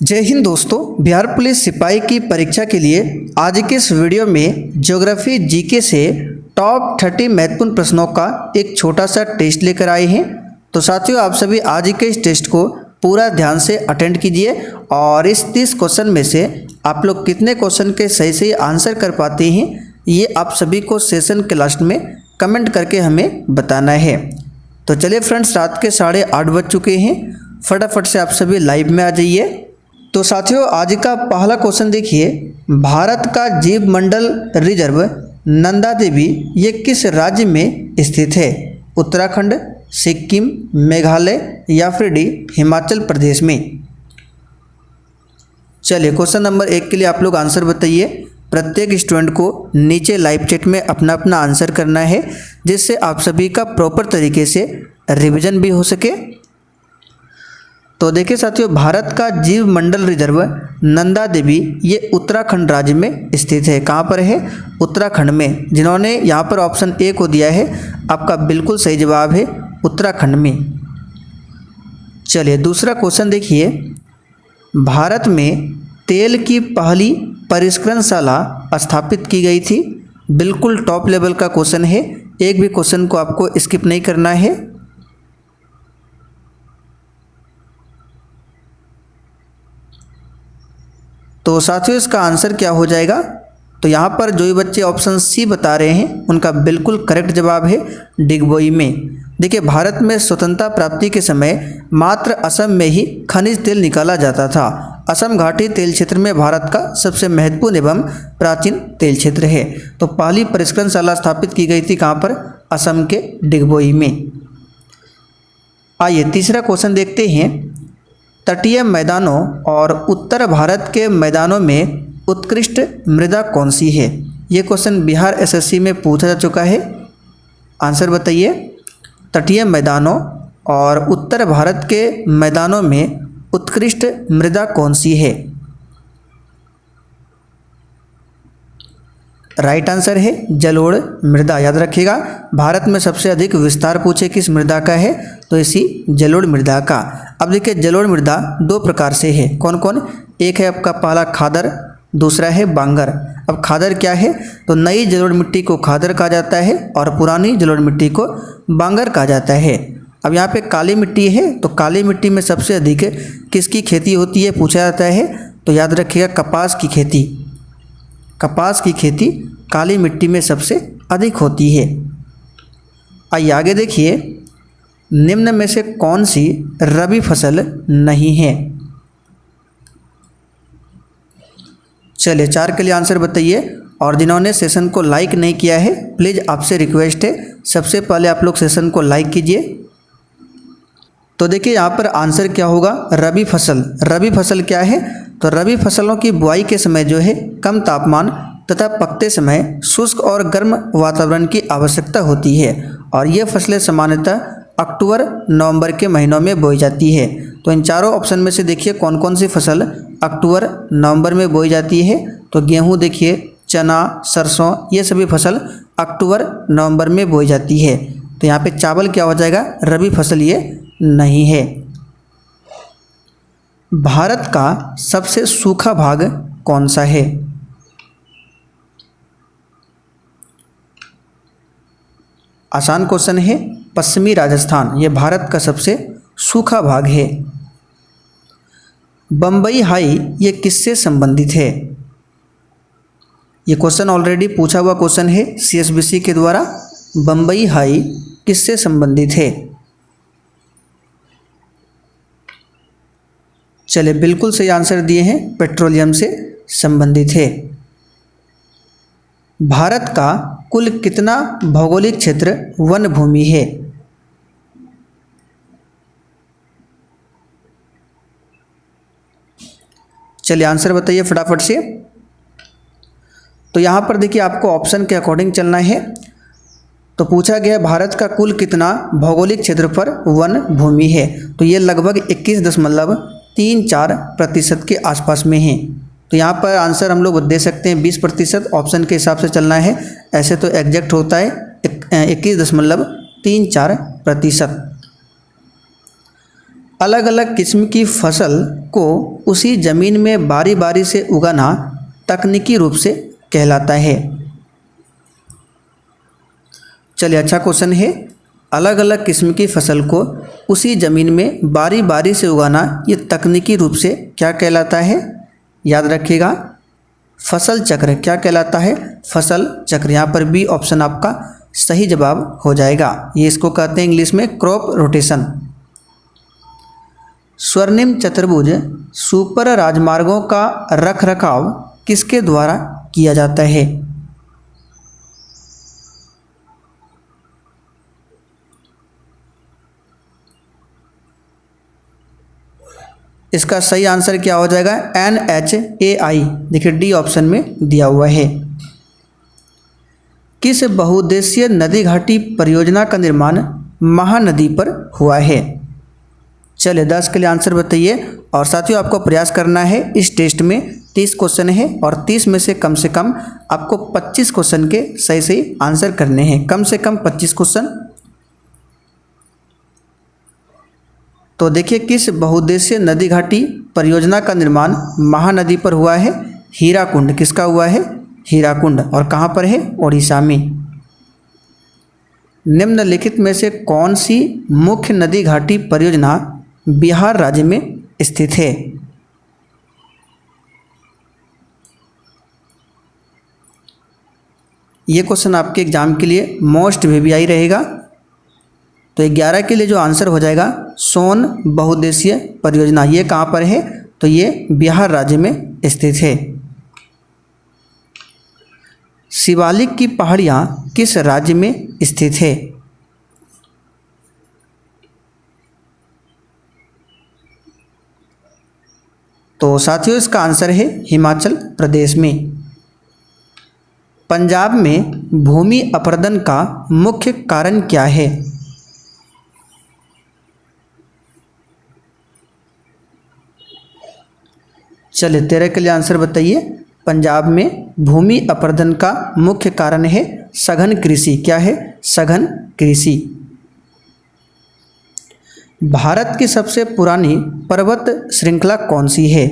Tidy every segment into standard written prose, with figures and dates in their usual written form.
जय हिंद दोस्तों। बिहार पुलिस सिपाही की परीक्षा के लिए आज के इस वीडियो में ज्योग्राफी जीके से टॉप 30 महत्वपूर्ण प्रश्नों का एक छोटा सा टेस्ट लेकर आए हैं। तो साथियों, आप सभी आज के इस टेस्ट को पूरा ध्यान से अटेंड कीजिए और इस 30 क्वेश्चन में से आप लोग कितने क्वेश्चन के सही सही आंसर कर पाते हैं, ये आप सभी को सेशन के लास्ट में कमेंट करके हमें बताना है। तो चलिए फ्रेंड्स, रात के 8:30 बज चुके हैं। फटाफट से आप सभी लाइव में आ जाइए। तो साथियों, आज का पहला क्वेश्चन देखिए। भारत का जीव मंडल रिजर्व नंदा देवी ये किस राज्य में स्थित है? उत्तराखंड, सिक्किम, मेघालय या फिर डी हिमाचल प्रदेश में? चलिए, क्वेश्चन नंबर 1 के लिए आप लोग आंसर बताइए। प्रत्येक स्टूडेंट को नीचे लाइव चैट में अपना अपना आंसर करना है, जिससे आप सभी का प्रॉपर तरीके से रिवीजन भी हो सके। तो देखिए साथियों, भारत का जीव मंडल रिजर्व नंदा देवी ये उत्तराखंड राज्य में स्थित है। कहाँ पर है? उत्तराखंड में। जिन्होंने यहाँ पर ऑप्शन ए को दिया है, आपका बिल्कुल सही जवाब है उत्तराखंड में। चलिए, दूसरा क्वेश्चन देखिए। भारत में तेल की पहली परिष्करणशाला स्थापित की गई थी। बिल्कुल टॉप लेवल का क्वेश्चन है, एक भी क्वेश्चन को आपको स्किप नहीं करना है। तो साथियों, इसका आंसर क्या हो जाएगा? तो यहाँ पर जो भी बच्चे ऑप्शन सी बता रहे हैं, उनका बिल्कुल करेक्ट जवाब है डिगबोई में। देखिए, भारत में स्वतंत्रता प्राप्ति के समय मात्र असम में ही खनिज तेल निकाला जाता था। असम घाटी तेल क्षेत्र में भारत का सबसे महत्वपूर्ण एवं प्राचीन तेल क्षेत्र है। तो पहली परिष्करणशाला स्थापित की गई थी कहाँ पर? असम के डिगबोई में। आइए तीसरा क्वेश्चन देखते हैं। तटीय मैदानों और उत्तर भारत के मैदानों में उत्कृष्ट मृदा कौन सी है? ये क्वेश्चन बिहार एसएससी में पूछा जा चुका है। आंसर बताइए। तटीय मैदानों और उत्तर भारत के मैदानों में उत्कृष्ट मृदा कौन सी है? राइट आंसर है जलोढ़ मृदा। याद रखिएगा, भारत में सबसे अधिक विस्तार पूछे किस मृदा का है, तो इसी जलोढ़ मृदा का। अब देखिए, जलोढ़ मृदा दो प्रकार से है। कौन कौन? एक है आपका पहला खादर, दूसरा है बांगर। अब खादर क्या है? तो नई जलोढ़ मिट्टी को खादर कहा जाता है और पुरानी जलोढ़ मिट्टी को बांगर कहा जाता है। अब यहाँ पे काली मिट्टी है, तो काली मिट्टी में सबसे अधिक किसकी खेती होती है पूछा जाता है, तो याद रखिएगा कपास की खेती। कपास की खेती काली मिट्टी में सबसे अधिक होती है। आइए आगे देखिए। निम्न में से कौन सी रबी फसल नहीं है? चलिए, 4 के लिए आंसर बताइए। और जिन्होंने सेशन को लाइक नहीं किया है, प्लीज़ आपसे रिक्वेस्ट है, सबसे पहले आप लोग सेशन को लाइक कीजिए। तो देखिए, यहाँ पर आंसर क्या होगा? रबी फसल। रबी फसल क्या है? तो रबी फसलों की बुआई के समय जो है कम तापमान तथा पकते समय शुष्क और गर्म वातावरण की आवश्यकता होती है। और ये फसलें सामान्यतः अक्टूबर नवंबर के महीनों में बोई जाती है। तो इन चारों ऑप्शन में से देखिए कौन कौन सी फसल अक्टूबर नवंबर में बोई जाती है। तो गेहूँ देखिए, चना, सरसों, ये सभी फसल अक्टूबर नवंबर में बोई जाती है। तो यहाँ पे चावल क्या हो जाएगा? रबी फसल ये नहीं है। भारत का सबसे सूखा भाग कौन सा है? आसान क्वेश्चन है। पश्चिमी राजस्थान ये भारत का सबसे सूखा भाग है। बम्बई हाई ये किससे संबंधित है? ये क्वेश्चन ऑलरेडी पूछा हुआ क्वेश्चन है सीएसबीसी के द्वारा। बम्बई हाई किससे संबंधित है? चलिए, बिल्कुल सही आंसर दिए हैं, पेट्रोलियम से संबंधित है। भारत का कुल कितना भौगोलिक क्षेत्र वन भूमि है? चलिए आंसर बताइए फटाफट से। तो यहाँ पर देखिए, आपको ऑप्शन के अकॉर्डिंग चलना है। तो पूछा गया भारत का कुल कितना भौगोलिक क्षेत्र पर वन भूमि है, तो ये लगभग 21.34% के आसपास में है। तो यहाँ पर आंसर हम लोग दे सकते हैं 20%। ऑप्शन के हिसाब से चलना है, ऐसे तो एग्जैक्ट होता है 21.34%। अलग अलग किस्म की फसल को उसी ज़मीन में बारी बारी से उगाना तकनीकी रूप से कहलाता है। चलिए, अच्छा क्वेश्चन है। अलग अलग किस्म की फसल को उसी ज़मीन में बारी बारी से उगाना ये तकनीकी रूप से क्या कहलाता है? याद रखिएगा, फसल चक्र क्या कहलाता है? फसल चक्र। यहाँ पर बी ऑप्शन आपका सही जवाब हो जाएगा। ये इसको कहते हैं इंग्लिश में क्रॉप रोटेशन। स्वर्णिम चतुर्भुज सुपर राजमार्गों का रखरखाव किसके द्वारा किया जाता है? इसका सही आंसर क्या हो जाएगा? NHAI। देखिए डी ऑप्शन में दिया हुआ है। किस बहुउद्देशीय नदी घाटी परियोजना का निर्माण महानदी पर हुआ है? चलिए 10 के लिए आंसर बताइए। और साथियों, आपको प्रयास करना है। इस टेस्ट में 30 क्वेश्चन है और 30 में से कम आपको 25 क्वेश्चन के सही सही आंसर करने हैं। कम से कम 25 क्वेश्चन। तो देखिए, किस बहुउद्देशीय नदी घाटी परियोजना का निर्माण महानदी पर हुआ है? हीराकुंड। किसका हुआ है? हीराकुंड। और कहाँ पर है? ओडिशा में। निम्नलिखित में से कौन सी मुख्य नदी घाटी परियोजना बिहार राज्य में स्थित है? ये क्वेश्चन आपके एग्जाम के लिए मोस्ट VVI रहेगा। तो 11 के लिए जो आंसर हो जाएगा सोन बहुउद्देशीय परियोजना। ये कहाँ पर है? तो ये बिहार राज्य में स्थित है। शिवालिक की पहाड़ियाँ किस राज्य में स्थित है? तो साथियों, इसका आंसर है हिमाचल प्रदेश में। पंजाब में भूमि अपरदन का मुख्य कारण क्या है? चलिए 13 के लिए आंसर बताइए। पंजाब में भूमि अपरदन का मुख्य कारण है सघन कृषि। क्या है? सघन कृषि। भारत की सबसे पुरानी पर्वत श्रृंखला कौन सी है?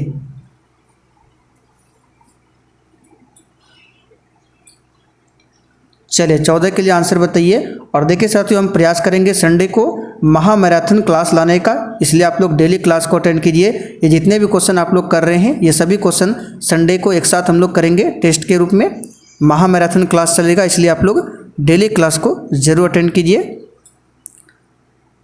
चलिए 14 के लिए आंसर बताइए। और देखिए साथियों, हम प्रयास करेंगे संडे को महामैराथन क्लास लाने का, इसलिए आप लोग डेली क्लास को अटेंड कीजिए। ये जितने भी क्वेश्चन आप लोग कर रहे हैं, ये सभी क्वेश्चन संडे को एक साथ हम लोग करेंगे टेस्ट के रूप में। महामैराथन क्लास चलेगा, इसलिए आप लोग डेली क्लास को जरूर अटेंड कीजिए।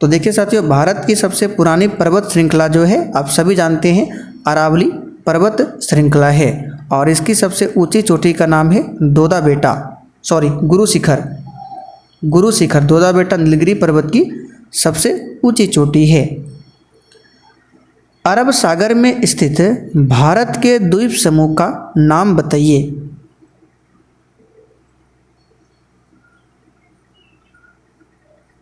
तो देखिए साथियों, भारत की सबसे पुरानी पर्वत श्रृंखला जो है आप सभी जानते हैं अरावली पर्वत श्रृंखला है। और इसकी सबसे ऊंची चोटी का नाम है गुरु शिखर। दोदा बेटा नीलगिरी पर्वत की सबसे ऊंची चोटी है। अरब सागर में स्थित भारत के द्वीप समूह का नाम बताइए।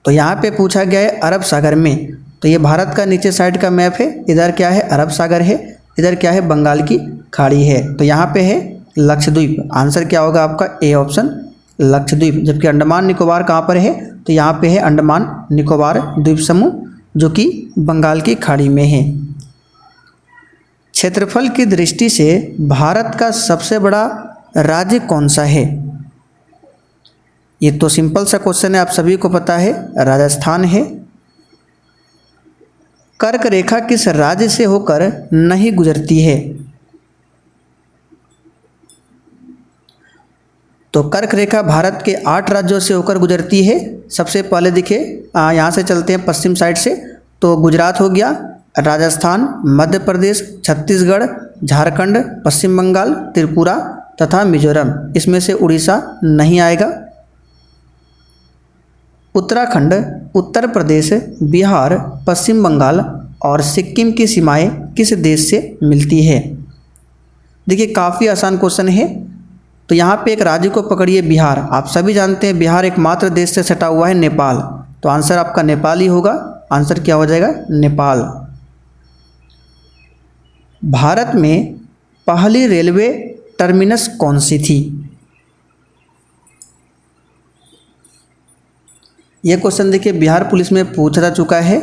तो यहाँ पे पूछा गया है अरब सागर में। तो ये भारत का नीचे साइड का मैप है। इधर क्या है? अरब सागर है। इधर क्या है? बंगाल की खाड़ी है। तो यहाँ पे है लक्षद्वीप। आंसर क्या होगा आपका? A option Lakshadweep. जबकि अंडमान निकोबार कहाँ पर है? तो यहाँ पे है अंडमान निकोबार द्वीप समूह, जो कि बंगाल की खाड़ी में है। क्षेत्रफल की दृष्टि से भारत का सबसे बड़ा राज्य कौन सा है? ये तो सिंपल सा क्वेश्चन है, आप सभी को पता है, राजस्थान है। कर्क रेखा किस राज्य से होकर नहीं गुजरती है? तो कर्क रेखा भारत के 8 राज्यों से होकर गुजरती है। सबसे पहले देखिए, यहाँ से चलते हैं पश्चिम साइड से। तो गुजरात हो गया, राजस्थान, मध्य प्रदेश, छत्तीसगढ़, झारखंड, पश्चिम बंगाल, त्रिपुरा तथा मिजोरम। इसमें से उड़ीसा नहीं आएगा। उत्तराखंड, उत्तर प्रदेश, बिहार, पश्चिम बंगाल और सिक्किम की सीमाएं किस देश से मिलती है? देखिए काफ़ी आसान क्वेश्चन है। तो यहाँ पे एक राज्य को पकड़िए, बिहार। आप सभी जानते हैं बिहार एकमात्र देश से सटा हुआ है, नेपाल। तो आंसर आपका नेपाल ही होगा। आंसर क्या हो जाएगा? नेपाल। भारत में पहली रेलवे टर्मिनस कौन सी थी? यह क्वेश्चन देखिए बिहार पुलिस में पूछा जा चुका है।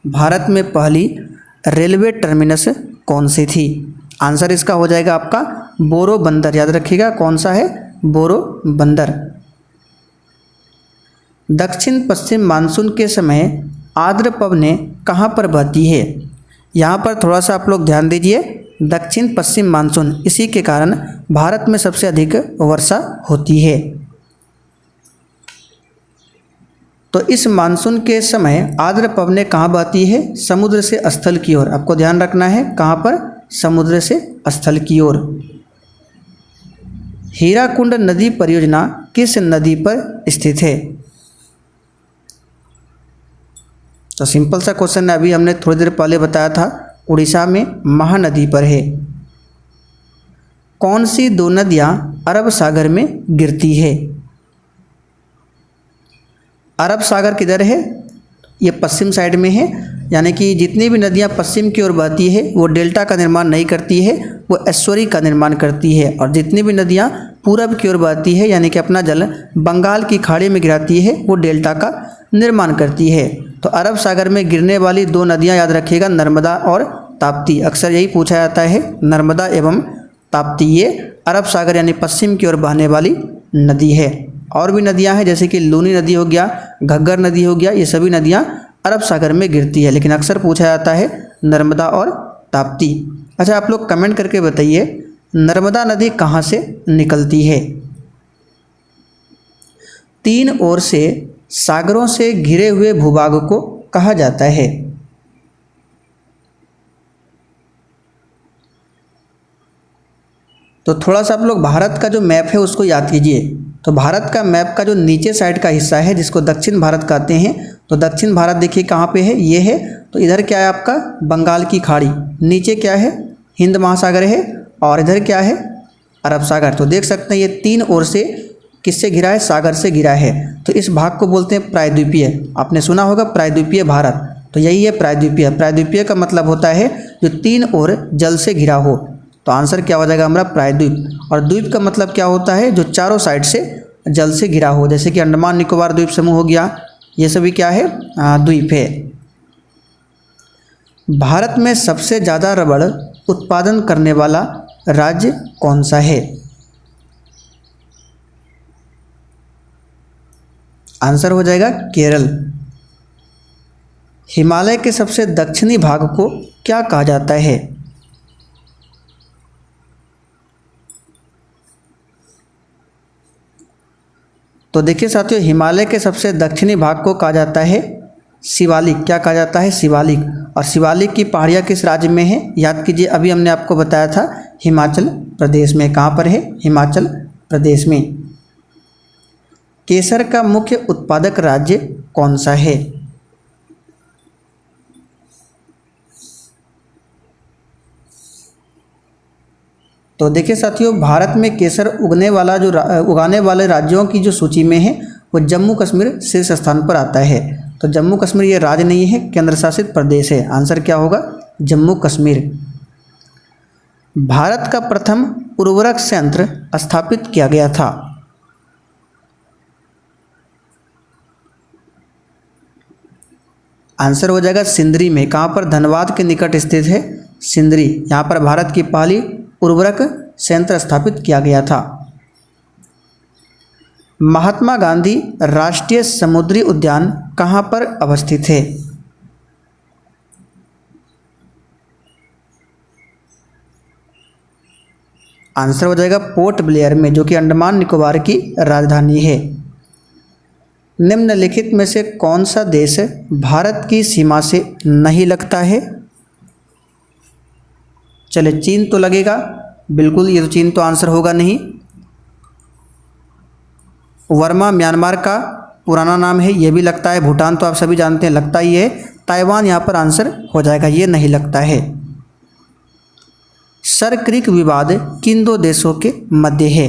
भारत में पहली रेलवे टर्मिनस कौन सी थी? आंसर इसका हो जाएगा आपका बोरोबंदर। याद रखिएगा कौन सा है? बोरोबंदर। दक्षिण पश्चिम मानसून के समय आर्द्र पवनें कहाँ पर बहती है? यहाँ पर थोड़ा सा आप लोग ध्यान दीजिए। दक्षिण पश्चिम मानसून, इसी के कारण भारत में सबसे अधिक वर्षा होती है। तो इस मानसून के समय आर्द्र पवनें कहाँ बहती है? समुद्र से स्थल की ओर। आपको ध्यान रखना है कहाँ पर? समुद्र से स्थल की ओर। हीराकुंड नदी परियोजना किस नदी पर स्थित है? तो सिंपल सा क्वेश्चन है, अभी हमने थोड़ी देर पहले बताया था, उड़ीसा में महानदी पर है। कौन सी दो नदियां अरब सागर में गिरती है? अरब सागर किधर है? ये पश्चिम साइड में है, यानी कि जितनी भी नदियां पश्चिम की ओर बहती है वो डेल्टा का निर्माण नहीं करती है, वो एस्चुरी का निर्माण करती है। और जितनी भी नदियां पूरब की ओर बहती है, यानी कि अपना जल बंगाल की खाड़ी में गिराती है, वो डेल्टा का निर्माण करती है। तो अरब सागर में गिरने वाली दो नदियां याद रखिएगा, नर्मदा और ताप्ती। अक्सर यही पूछा जाता है, नर्मदा एवं ताप्ती, ये अरब सागर यानी पश्चिम की ओर बहने वाली नदी है। और भी नदियां हैं जैसे कि लूनी नदी हो गया, घग्गर नदी हो गया, ये सभी नदियां अरब सागर में गिरती है, लेकिन अक्सर पूछा जाता है नर्मदा और ताप्ती। अच्छा, आप लोग कमेंट करके बताइए नर्मदा नदी कहाँ से निकलती है? तीन ओर से सागरों से घिरे हुए भूभाग को कहा जाता है। तो थोड़ा सा आप लोग भारत का जो मैप है उसको याद कीजिए। तो भारत का मैप का जो नीचे साइड का हिस्सा है जिसको दक्षिण भारत कहते हैं, तो दक्षिण भारत देखिए कहाँ पे है? ये है। तो इधर क्या है आपका? बंगाल की खाड़ी। नीचे क्या है? हिंद महासागर है। और इधर क्या है? अरब सागर। तो देख सकते हैं ये तीन ओर से किससे घिरा है? सागर से घिरा है। तो इस भाग को बोलते हैं प्रायद्वीपीय। आपने सुना होगा प्रायद्वीपीय भारत, तो यही है प्रायद्वीपीय। प्रायद्वीपीय का मतलब होता है जो तीन ओर जल से घिरा हो। तो आंसर क्या हो जाएगा हमारा? प्रायद्वीप। और द्वीप का मतलब क्या होता है? जो चारों साइड से जल से घिरा हो, जैसे कि अंडमान निकोबार द्वीप समूह हो गया, ये सभी क्या है? द्वीप है। भारत में सबसे ज़्यादा रबड़ उत्पादन करने वाला राज्य कौन सा है? आंसर हो जाएगा केरल। हिमालय के सबसे दक्षिणी भाग को क्या कहा जाता है? तो देखिए साथियों, हिमालय के सबसे दक्षिणी भाग को कहा जाता है शिवालिक। क्या कहा जाता है? शिवालिक। और शिवालिक की पहाड़ियाँ किस राज्य में है? याद कीजिए, अभी हमने आपको बताया था हिमाचल प्रदेश में। कहाँ पर है? हिमाचल प्रदेश में। केसर का मुख्य उत्पादक राज्य कौन सा है? तो देखिए साथियों, भारत में केसर उगाने वाले राज्यों की जो सूची में है वो जम्मू कश्मीर शीर्ष स्थान पर आता है। तो जम्मू कश्मीर ये राज्य नहीं है, केंद्र शासित प्रदेश है। आंसर क्या होगा? जम्मू कश्मीर। भारत का प्रथम उर्वरक संयंत्र स्थापित किया गया था। आंसर हो जाएगा सिंदरी में। कहाँ पर? धनबाद के निकट स्थित है सिंदरी। यहाँ पर भारत की पहली उर्वरक संयंत्र स्थापित किया गया था। महात्मा गांधी राष्ट्रीय समुद्री उद्यान कहाँ पर अवस्थित है? आंसर हो जाएगा पोर्ट ब्लेयर में, जो कि अंडमान निकोबार की राजधानी है। निम्नलिखित में से कौन सा देश भारत की सीमा से नहीं लगता है? चले, चीन तो लगेगा बिल्कुल, ये तो चीन तो आंसर होगा नहीं। वर्मा म्यांमार का पुराना नाम है, ये भी लगता है। भूटान तो आप सभी जानते हैं, लगता ही है। ताइवान यहाँ पर आंसर हो जाएगा, ये नहीं लगता है। सर क्रिक विवाद किन दो देशों के मध्य है?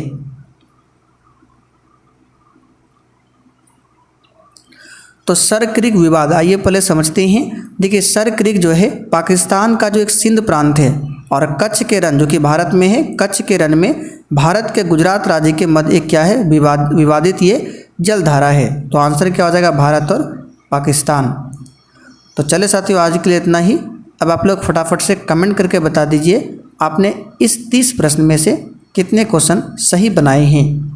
तो सर क्रिक विवाद आइए पहले समझते हैं। देखिए, सर क्रिक जो है पाकिस्तान का जो एक सिंध प्रांत है, और कच्छ के रण जो कि भारत में है, कच्छ के रण में भारत के गुजरात राज्य के मध्य एक क्या है? विवादित ये जलधारा है। तो आंसर क्या हो जाएगा? भारत और पाकिस्तान। तो चले साथियों, आज के लिए इतना ही। अब आप लोग फटाफट से कमेंट करके बता दीजिए आपने इस 30 प्रश्न में से कितने क्वेश्चन सही बनाए हैं।